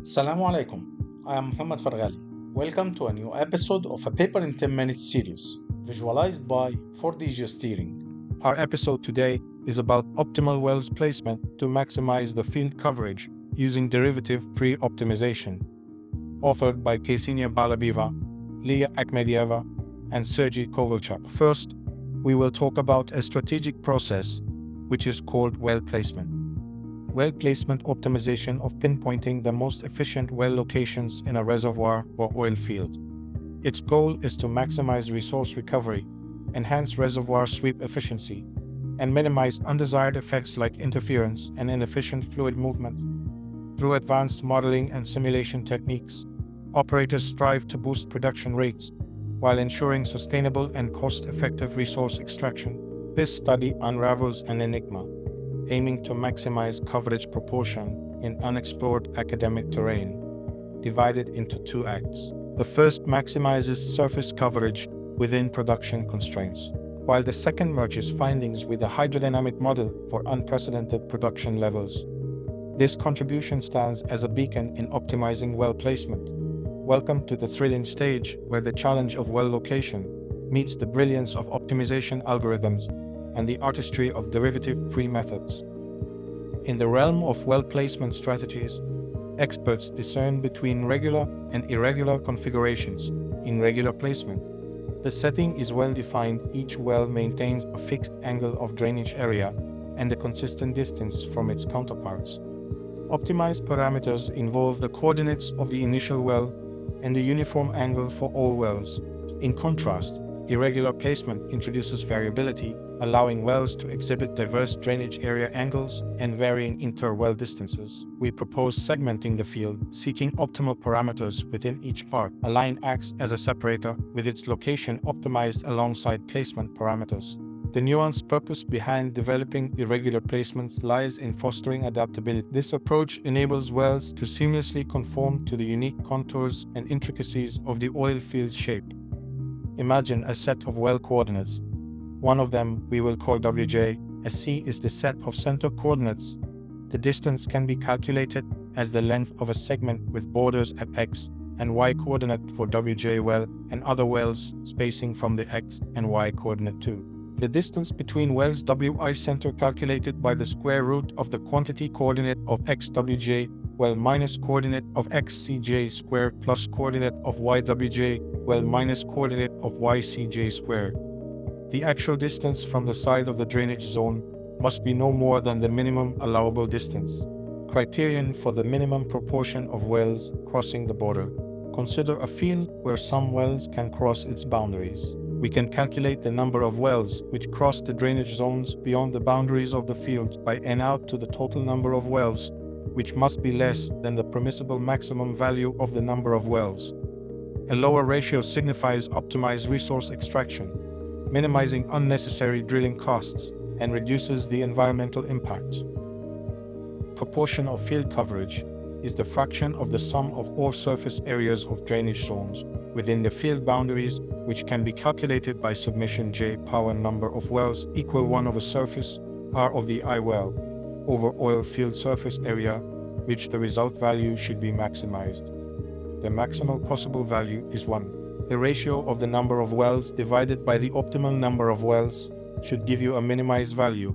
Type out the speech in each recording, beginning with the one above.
Assalamu alaikum. I am Muhammad Farghali. Welcome to a new episode of a Paper in 10 Minutes series, visualized by 4D Geosteering. Our episode today is about optimal wells placement to maximize the field coverage using derivative pre-optimization. Authored by Ksenia Balabieva, Leah Akhmedieva, and Sergey Kovalchuk. First, we will talk about a strategic process which is called well placement. Well placement optimization of pinpointing the most efficient well locations in a reservoir or oil field. Its goal is to maximize resource recovery, enhance reservoir sweep efficiency, and minimize undesired effects like interference and inefficient fluid movement. Through advanced modeling and simulation techniques, operators strive to boost production rates while ensuring sustainable and cost-effective resource extraction. This study unravels an enigma, aiming to maximize coverage proportion in unexplored academic terrain, divided into two acts. The first maximizes surface coverage within production constraints, while the second merges findings with a hydrodynamic model for unprecedented production levels. This contribution stands as a beacon in optimizing well placement. Welcome to the thrilling stage where the challenge of well location meets the brilliance of optimization algorithms and the artistry of derivative-free methods. In the realm of well placement strategies, experts discern between regular and irregular configurations. In regular placement, the setting is well defined. Each well maintains a fixed angle of drainage area and a consistent distance from its counterparts. Optimized parameters involve the coordinates of the initial well and the uniform angle for all wells. In contrast, irregular placement introduces variability, allowing wells to exhibit diverse drainage area angles and varying inter-well distances. We propose segmenting the field, seeking optimal parameters within each part. A line acts as a separator, with its location optimized alongside placement parameters. The nuanced purpose behind developing irregular placements lies in fostering adaptability. This approach enables wells to seamlessly conform to the unique contours and intricacies of the oil field shape. Imagine a set of well coordinates. One of them we will call Wj, as C is the set of center coordinates. The distance can be calculated as the length of a segment with borders at X and Y coordinate for Wj well and other wells spacing from the X and Y coordinate too. The distance between wells Wi center calculated by the square root of the quantity coordinate of xwj well minus coordinate of xcj square plus coordinate of ywj well minus coordinate of ycj square. The actual distance from the side of the drainage zone must be no more than the minimum allowable distance. Criterion for the minimum proportion of wells crossing the border. Consider a field where some wells can cross its boundaries. We can calculate the number of wells which cross the drainage zones beyond the boundaries of the field by n out to the total number of wells, which must be less than the permissible maximum value of the number of wells. A lower ratio signifies optimized resource extraction, minimizing unnecessary drilling costs, and reduces the environmental impact. Proportion of field coverage is the fraction of the sum of all surface areas of drainage zones within the field boundaries, which can be calculated by submission J power number of wells equal 1 over surface R of the I well over oil field surface area, which the result value should be maximized. The maximal possible value is 1. The ratio of the number of wells divided by the optimal number of wells should give you a minimized value,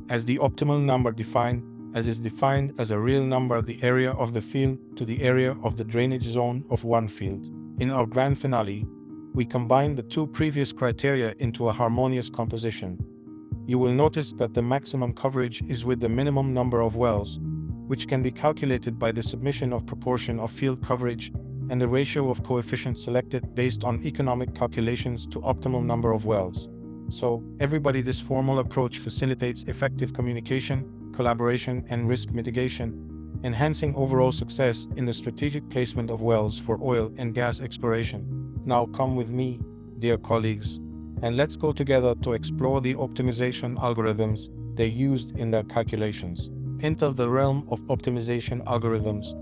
as the optimal number is defined as a real number the area of the field to the area of the drainage zone of one field. In our grand finale, we combine the two previous criteria into a harmonious composition. You will notice that the maximum coverage is with the minimum number of wells, which can be calculated by the submission of proportion of field coverage and the ratio of coefficients selected based on economic calculations to optimal number of wells. So, everybody, this formal approach facilitates effective communication, collaboration, and risk mitigation, enhancing overall success in the strategic placement of wells for oil and gas exploration. Now come with me, dear colleagues, and let's go together to explore the optimization algorithms they used in their calculations. Enter the realm of optimization algorithms,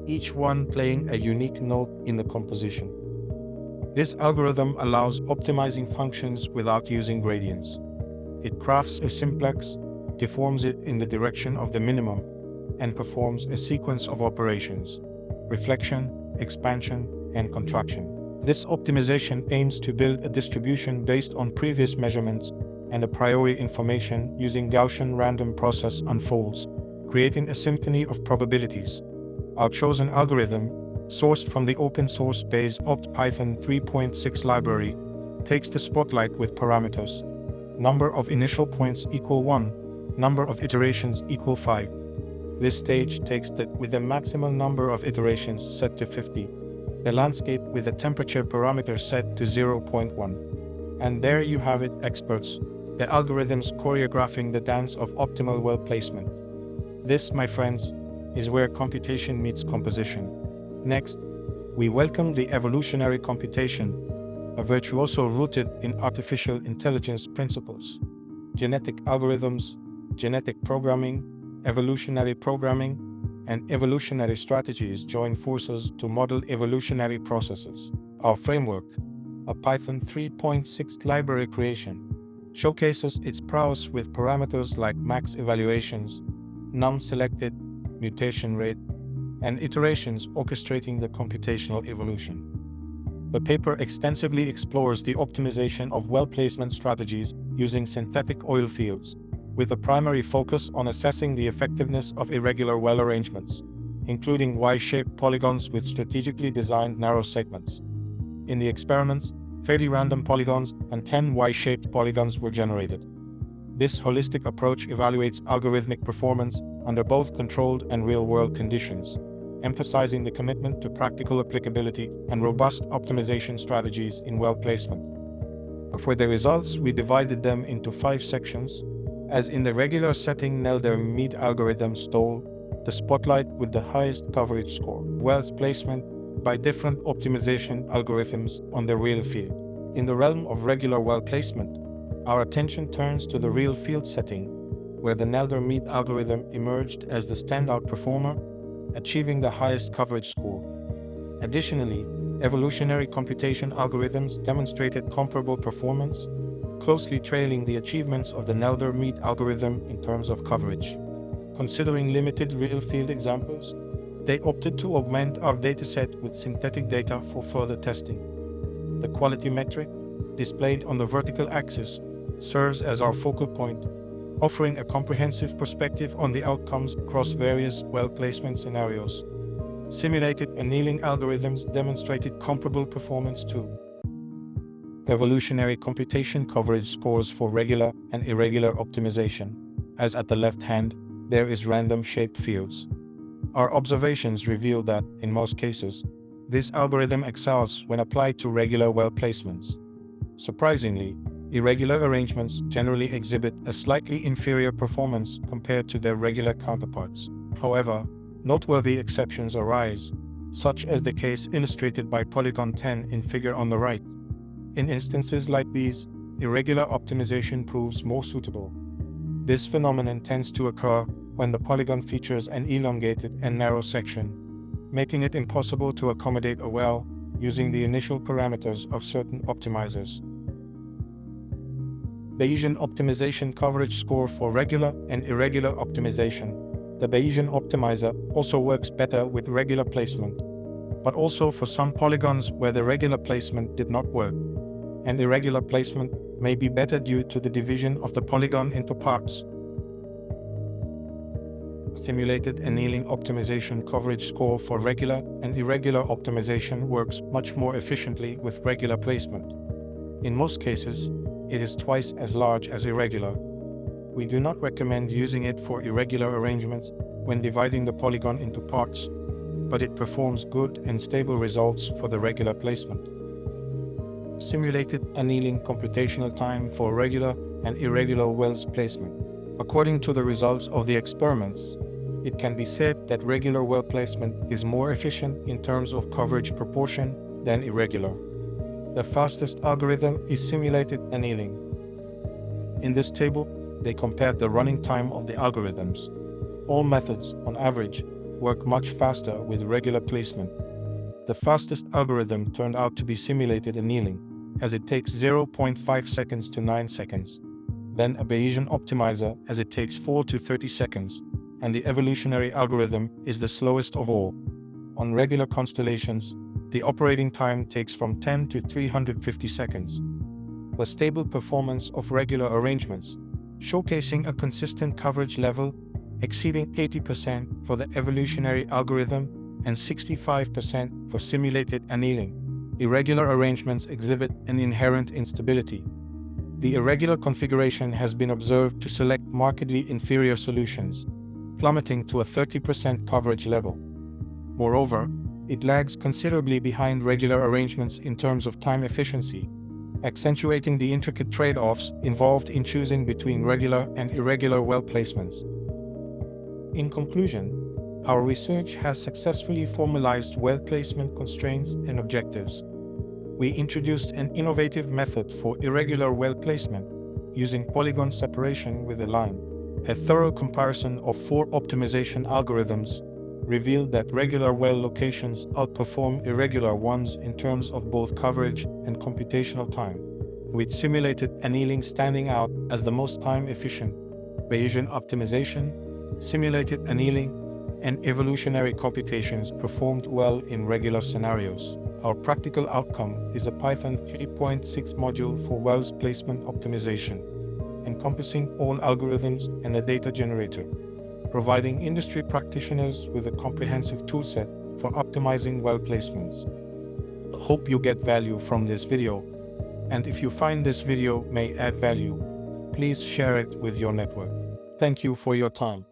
each one playing a unique note in the composition. This algorithm allows optimizing functions without using gradients. It crafts a simplex, deforms it in the direction of the minimum, and performs a sequence of operations. reflection, expansion, and contraction. This optimization aims to build a distribution based on previous measurements and a priori information using Gaussian random process unfolds, creating a symphony of probabilities. Our chosen algorithm, sourced from the open-source base OptPython 3.6 library, takes the spotlight with parameters. Number of initial points equal 1, number of iterations equal 5. This stage takes with the maximum number of iterations set to 50, the landscape with a temperature parameter set to 0.1. And there you have it, experts, the algorithms choreographing the dance of optimal well placement. This, my friends, is where computation meets composition. Next, we welcome the evolutionary computation, a virtuoso rooted in artificial intelligence principles. Genetic algorithms, genetic programming, evolutionary programming, and evolutionary strategies join forces to model evolutionary processes. Our framework, a Python 3.6 library creation, showcases its prowess with parameters like max evaluations, num selected, mutation rate, and iterations orchestrating the computational evolution. The paper extensively explores the optimization of well placement strategies using synthetic oil fields, with a primary focus on assessing the effectiveness of irregular well arrangements, including Y-shaped polygons with strategically designed narrow segments. In the experiments, 30 random polygons and 10 Y-shaped polygons were generated. This holistic approach evaluates algorithmic performance under both controlled and real-world conditions, emphasizing the commitment to practical applicability and robust optimization strategies in well placement. For the results, we divided them into 5 sections. As in the regular setting, Nelder-Mead algorithm stole the spotlight with the highest coverage score. Wells placement by different optimization algorithms on the real field. In the realm of regular well placement, our attention turns to the real field setting, where the Nelder-Mead algorithm emerged as the standout performer, achieving the highest coverage score. Additionally, evolutionary computation algorithms demonstrated comparable performance, closely trailing the achievements of the Nelder-Mead algorithm in terms of coverage. Considering limited real-field examples, they opted to augment our dataset with synthetic data for further testing. The quality metric, displayed on the vertical axis, serves as our focal point, offering a comprehensive perspective on the outcomes across various well placement scenarios. Simulated annealing algorithms demonstrated comparable performance too. Evolutionary computation coverage scores for regular and irregular optimization. As at the left hand, there is random shaped fields. Our observations reveal that, in most cases, this algorithm excels when applied to regular well placements. Surprisingly, irregular arrangements generally exhibit a slightly inferior performance compared to their regular counterparts. However, noteworthy exceptions arise, such as the case illustrated by polygon 10 in figure on the right. In instances like these, irregular optimization proves more suitable. This phenomenon tends to occur when the polygon features an elongated and narrow section, making it impossible to accommodate a well using the initial parameters of certain optimizers. Bayesian optimization coverage score for regular and irregular optimization. The Bayesian optimizer also works better with regular placement, but also for some polygons where the regular placement did not work, and irregular placement may be better due to the division of the polygon into parts. Simulated annealing optimization coverage score for regular and irregular optimization works much more efficiently with regular placement. In most cases, it is twice as large as irregular. We do not recommend using it for irregular arrangements when dividing the polygon into parts, but it performs good and stable results for the regular placement. Simulated annealing computational time for regular and irregular wells placement. According to the results of the experiments, it can be said that regular well placement is more efficient in terms of coverage proportion than irregular. The fastest algorithm is simulated annealing. In this table, they compared the running time of the algorithms. All methods, on average, work much faster with regular placement. The fastest algorithm turned out to be simulated annealing, as it takes 0.5 seconds to 9 seconds. Then a Bayesian optimizer, as it takes 4 to 30 seconds, and the evolutionary algorithm is the slowest of all. On regular constellations, the operating time takes from 10 to 350 seconds. The stable performance of regular arrangements, showcasing a consistent coverage level exceeding 80% for the evolutionary algorithm and 65% for simulated annealing. Irregular arrangements exhibit an inherent instability. The irregular configuration has been observed to select markedly inferior solutions, plummeting to a 30% coverage level. Moreover, it lags considerably behind regular arrangements in terms of time efficiency, accentuating the intricate trade-offs involved in choosing between regular and irregular well placements. In conclusion, our research has successfully formalized well placement constraints and objectives. We introduced an innovative method for irregular well placement using polygon separation with a line. A thorough comparison of 4 optimization algorithms revealed that regular well locations outperform irregular ones in terms of both coverage and computational time, with simulated annealing standing out as the most time-efficient. Bayesian optimization, simulated annealing, and evolutionary computations performed well in regular scenarios. Our practical outcome is a Python 3.6 module for wells placement optimization, encompassing all algorithms and a data generator, providing industry practitioners with a comprehensive toolset for optimizing well placements. I hope you get value from this video, and if you find this video may add value, please share it with your network. Thank you for your time.